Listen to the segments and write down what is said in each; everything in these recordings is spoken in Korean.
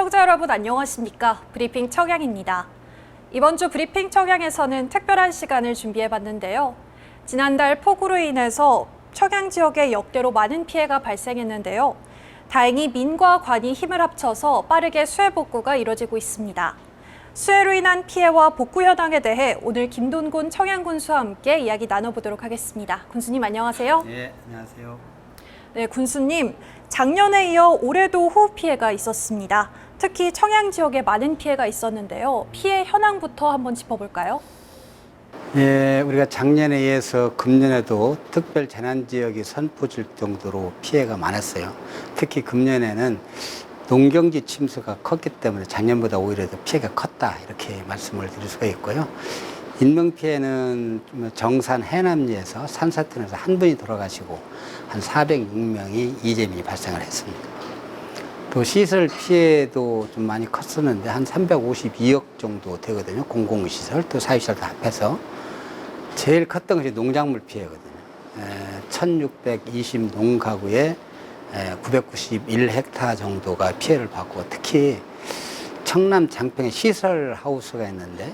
시청자 여러분 안녕하십니까? 브리핑 청양입니다. 이번 주 브리핑 청양에서는 특별한 시간을 준비해봤는데요. 지난달 폭우로 인해서 청양 지역에 역대로 많은 피해가 발생했는데요. 다행히 민과 관이 힘을 합쳐서 빠르게 수해 복구가 이뤄지고 있습니다. 수해로 인한 피해와 복구 현황에 대해 오늘 김돈곤 청양군수와 함께 이야기 나눠보도록 하겠습니다. 군수님 안녕하세요. 네, 안녕하세요. 네, 군수님. 작년에 이어 올해도 호우 피해가 있었습니다. 특히 청양 지역에 많은 피해가 있었는데요. 피해 현황부터 한번 짚어볼까요? 예, 우리가 작년에 이어서 금년에도 특별 재난 지역이 선포될 정도로 피해가 많았어요. 특히 금년에는 농경지 침수가 컸기 때문에 작년보다 오히려 더 피해가 컸다 이렇게 말씀을 드릴 수가 있고요. 인명 피해는 정산 해남리에서 산사태에서 한 분이 돌아가시고 한 406명이 이재민이 발생을 했습니다. 또 시설 피해도 좀 많이 컸었는데 한 352억 정도 되거든요. 공공시설 또 사유시설 다 합해서. 제일 컸던 것이 농작물 피해거든요. 1620 농가구에 991헥타 정도가 피해를 받고, 특히 청남 장평에 시설 하우스가 있는데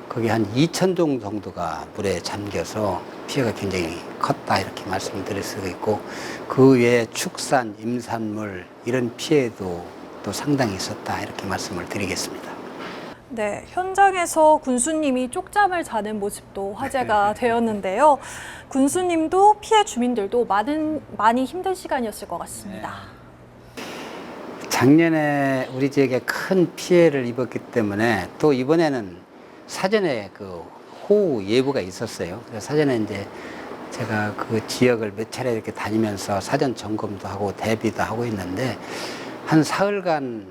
거기 한 2,000종 정도가 물에 잠겨서 피해가 굉장히 컸다 이렇게 말씀을 드릴 수가 있고, 그 외에 축산, 임산물 이런 피해도 또 상당히 있었다 이렇게 말씀을 드리겠습니다. 네, 현장에서 군수님이 쪽잠을 자는 모습도 화제가 되었는데요. 군수님도 피해 주민들도 많이 힘든 시간이었을 것 같습니다. 작년에 우리 지역에 큰 피해를 입었기 때문에 또 이번에는 사전에 그 호우 예보가 있었어요. 그래서 사전에 이제 제가 그 지역을 몇 차례 이렇게 다니면서 사전 점검도 하고 대비도 하고 있는데, 한 사흘간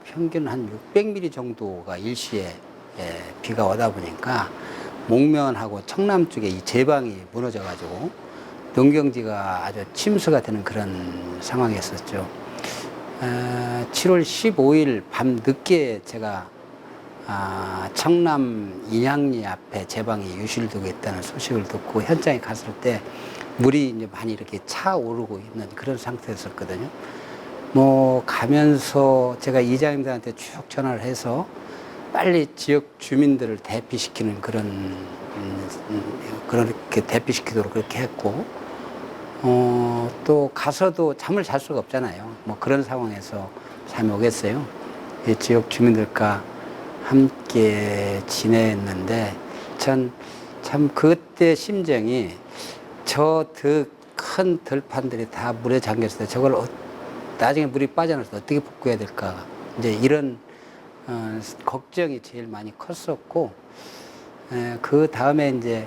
평균 한 600mm 정도가 일시에 비가 오다 보니까 목면하고 청남 쪽에 이 제방이 무너져가지고 농경지가 아주 침수가 되는 그런 상황이었었죠. 7월 15일 밤 늦게 제가 청남 인양리 앞에 제방이 유실되고 있다는 소식을 듣고 현장에 갔을 때 물이 이제 많이 이렇게 차오르고 있는 그런 상태였었거든요. 뭐 가면서 제가 이장님들한테 쭉 전화를 해서 빨리 지역 주민들을 대피시키는 그렇게 대피시키도록 그렇게 했고, 또 가서도 잠을 잘 수가 없잖아요. 뭐 그런 상황에서 잠이 오겠어요. 이 지역 주민들과 함께 지냈는데, 전 참 그때 심정이, 저 큰 들판들이 다 물에 잠겼을 때 저걸 나중에 물이 빠져나서 어떻게 복구해야 될까, 이제 이런 걱정이 제일 많이 컸었고, 그 다음에 이제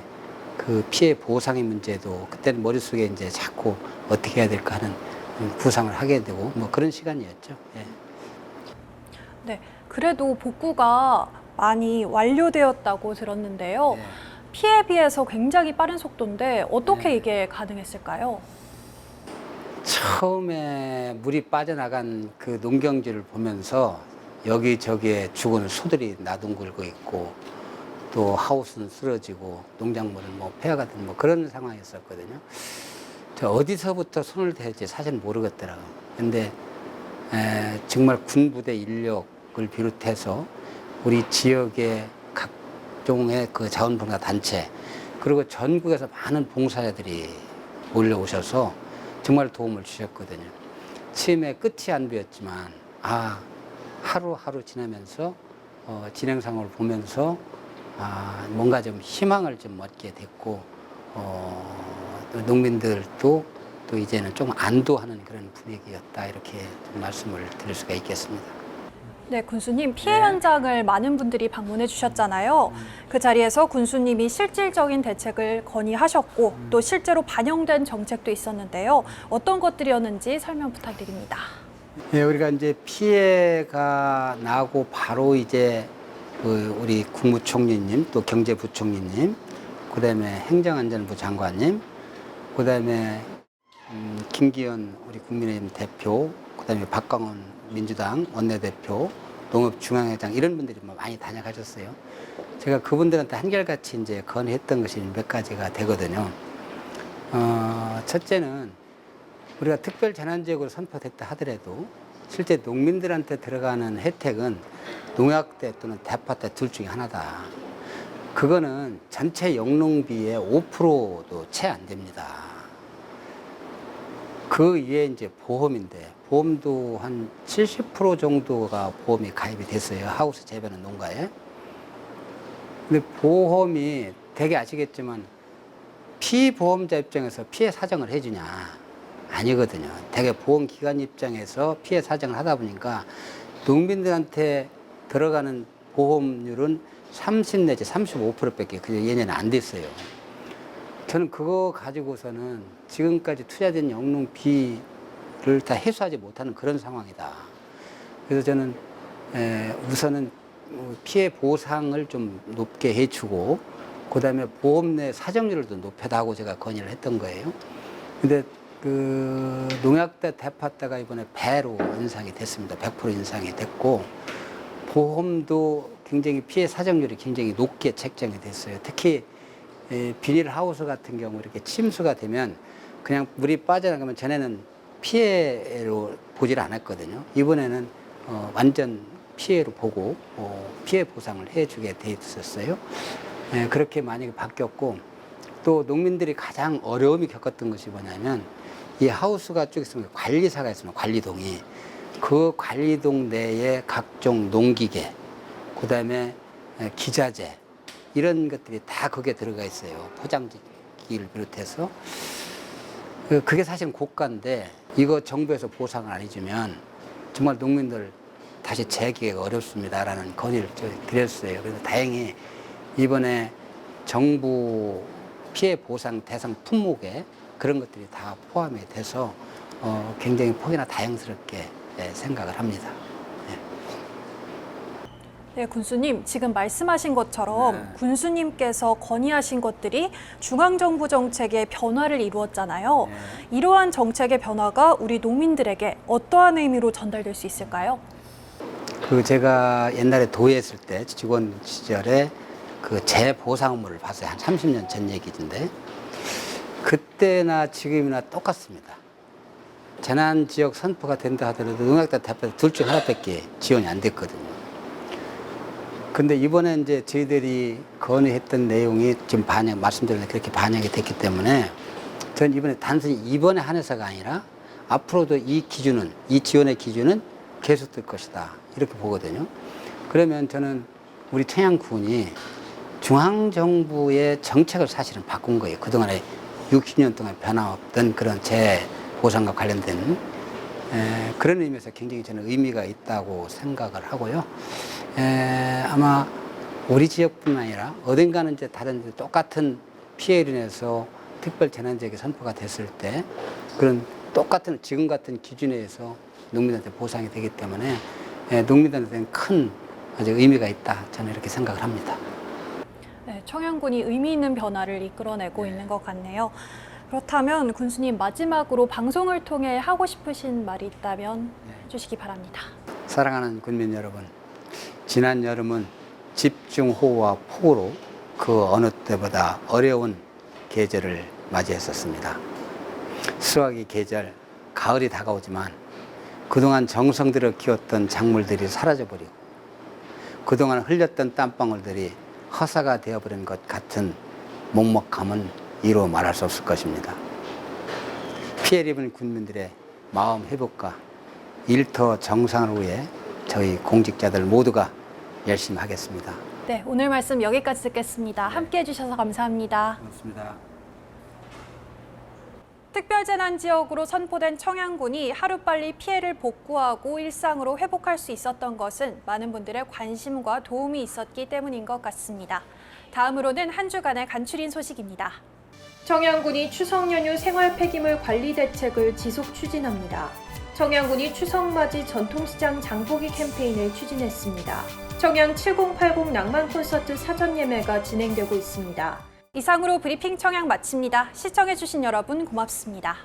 그 피해 보상의 문제도 그때는 머릿속에 이제 자꾸 어떻게 해야 될까 하는 구상을 하게 되고 뭐 그런 시간이었죠. 예. 네, 그래도 복구가 많이 완료되었다고 들었는데요. 네. 피해에 비해서 굉장히 빠른 속도인데 어떻게 네. 이게 가능했을까요? 처음에 물이 빠져나간 그 농경지를 보면서 여기저기에 죽은 소들이 나둥글고 있고, 또 하우스는 쓰러지고 농작물은 뭐 폐하가 된 뭐 그런 상황이었었거든요. 저 어디서부터 손을 대지 사실 모르겠더라고요. 근데 정말 군부대 인력을 비롯해서 우리 지역의 각종의 그 자원봉사 단체, 그리고 전국에서 많은 봉사자들이 몰려오셔서 정말 도움을 주셨거든요. 처음에 끝이 안 보였지만 하루하루 지나면서 진행 상황을 보면서 뭔가 좀 희망을 좀 얻게 됐고, 또 농민들도 또 이제는 좀 안도하는 그런 분위기였다 이렇게 좀 말씀을 드릴 수가 있겠습니다. 네, 군수님 피해 현장을 많은 분들이 방문해 주셨잖아요. 그 자리에서 군수님이 실질적인 대책을 건의하셨고 또 실제로 반영된 정책도 있었는데요. 어떤 것들이었는지 설명 부탁드립니다. 예, 우리가 이제 피해가 나고 바로 이제 우리 국무총리님, 또 경제부총리님, 그다음에 행정안전부 장관님, 그다음에 김기현 우리 국민의힘 대표, 그다음에 박광원 민주당 원내대표, 농업중앙회장 이런 분들이 많이 다녀가셨어요. 제가 그분들한테 한결같이 이제 건의했던 것이 몇 가지가 되거든요. 첫째는 우리가 특별 재난지역으로 선포됐다 하더라도 실제 농민들한테 들어가는 혜택은 농약대 또는 대파대 둘 중에 하나다. 그거는 전체 영농비의 5%도 채 안 됩니다. 그 이외에 이제 보험인데, 보험도 한 70% 정도가 보험이 가입이 됐어요. 하우스 재배하는 농가에. 근데 보험이 되게 아시겠지만 피보험자 입장에서 피해 사정을 해주냐? 아니거든요. 되게 보험기관 입장에서 피해 사정을 하다 보니까 농민들한테 들어가는 보험률은 30 내지 35%밖에 그 예년에 안 됐어요. 저는 그거 가지고서는 지금까지 투자된 영농비를 다 해소하지 못하는 그런 상황이다. 그래서 저는 우선은 피해 보상을 좀 높게 해주고, 그 다음에 보험 내 사정률을 더 높여다고 제가 건의를 했던 거예요. 근데 그 농약대 대파대가 이번에 배로 인상이 됐습니다. 100% 인상이 됐고, 보험도 굉장히 피해 사정률이 굉장히 높게 책정이 됐어요. 특히 비닐하우스 같은 경우 이렇게 침수가 되면 그냥 물이 빠져나가면 전에는 피해로 보질 않았거든요. 이번에는 완전 피해로 보고 피해 보상을 해주게 돼 있었어요. 그렇게 많이 바뀌었고, 또 농민들이 가장 어려움이 겪었던 것이 뭐냐면, 이 하우스가 쭉 있으면 관리사가 있습니다. 관리동이. 그 관리동 내에 각종 농기계, 그 다음에 기자재, 이런 것들이 다 거기에 들어가 있어요. 포장지를 비롯해서. 그게 사실은 고가인데, 이거 정부에서 보상을 안 해주면 정말 농민들 다시 재기가 어렵습니다라는 건의를 드렸어요. 그래서 다행히 이번에 정부 피해 보상 대상 품목에 그런 것들이 다 포함이 돼서 굉장히 폭이나 다양스럽게 생각을 합니다. 네, 군수님, 지금 말씀하신 것처럼 군수님께서 건의하신 것들이 중앙정부 정책의 변화를 이루었잖아요. 이러한 정책의 변화가 우리 농민들에게 어떠한 의미로 전달될 수 있을까요? 그 제가 옛날에 도예했을 때 직원 시절에 그 재보상업무를 봤어요. 한 30년 전 얘기인데, 그때나 지금이나 똑같습니다. 재난지역 선포가 된다 하더라도 농약대 대파대 둘 중 하나밖에 지원이 안 됐거든요. 근데 이번에 이제 저희들이 건의했던 내용이 지금 말씀드린 그렇게 반영이 됐기 때문에 저는 이번에 단순히 이번에 한해서가 아니라 앞으로도 이 지원의 기준은 계속될 것이다, 이렇게 보거든요. 그러면 저는 우리 청양군이 중앙정부의 정책을 사실은 바꾼 거예요. 그동안에 60년 동안 변화없던 그런 재보상과 관련된 그런 의미에서 굉장히 저는 의미가 있다고 생각을 하고요. 아마 우리 지역뿐만 아니라 어딘가는 이제 다른 똑같은 피해로 인해서 특별 재난지역이 선포가 됐을 때 그런 똑같은 지금 같은 기준에 의해서 농민한테 보상이 되기 때문에 농민들한테는 큰 아주 의미가 있다, 저는 이렇게 생각을 합니다. 네, 청양군이 의미 있는 변화를 이끌어내고 있는 것 같네요. 그렇다면 군수님, 마지막으로 방송을 통해 하고 싶으신 말이 있다면 해주시기 바랍니다. 사랑하는 군민 여러분, 지난 여름은 집중호우와 폭우로 그 어느 때보다 어려운 계절을 맞이했었습니다. 수확의 계절, 가을이 다가오지만 그동안 정성 들여 키웠던 작물들이 사라져버리고 그동안 흘렸던 땀방울들이 허사가 되어버린 것 같은 먹먹함은 이루 말할 수 없을 것입니다. 피해를 입은 군민들의 마음 회복과 일터 정상을 위해 저희 공직자들 모두가 열심히 하겠습니다. 네, 오늘 말씀 여기까지 듣겠습니다. 함께해 주셔서 감사합니다. 고맙습니다. 특별재난지역으로 선포된 청양군이 하루빨리 피해를 복구하고 일상으로 회복할 수 있었던 것은 많은 분들의 관심과 도움이 있었기 때문인 것 같습니다. 다음으로는 한 주간의 간추린 소식입니다. 청양군이 추석 연휴 생활 폐기물 관리 대책을 지속 추진합니다. 청양군이 추석맞이 전통시장 장보기 캠페인을 추진했습니다. 청양 7080 낭만 콘서트 사전 예매가 진행되고 있습니다. 이상으로 브리핑 청양 마칩니다. 시청해주신 여러분 고맙습니다.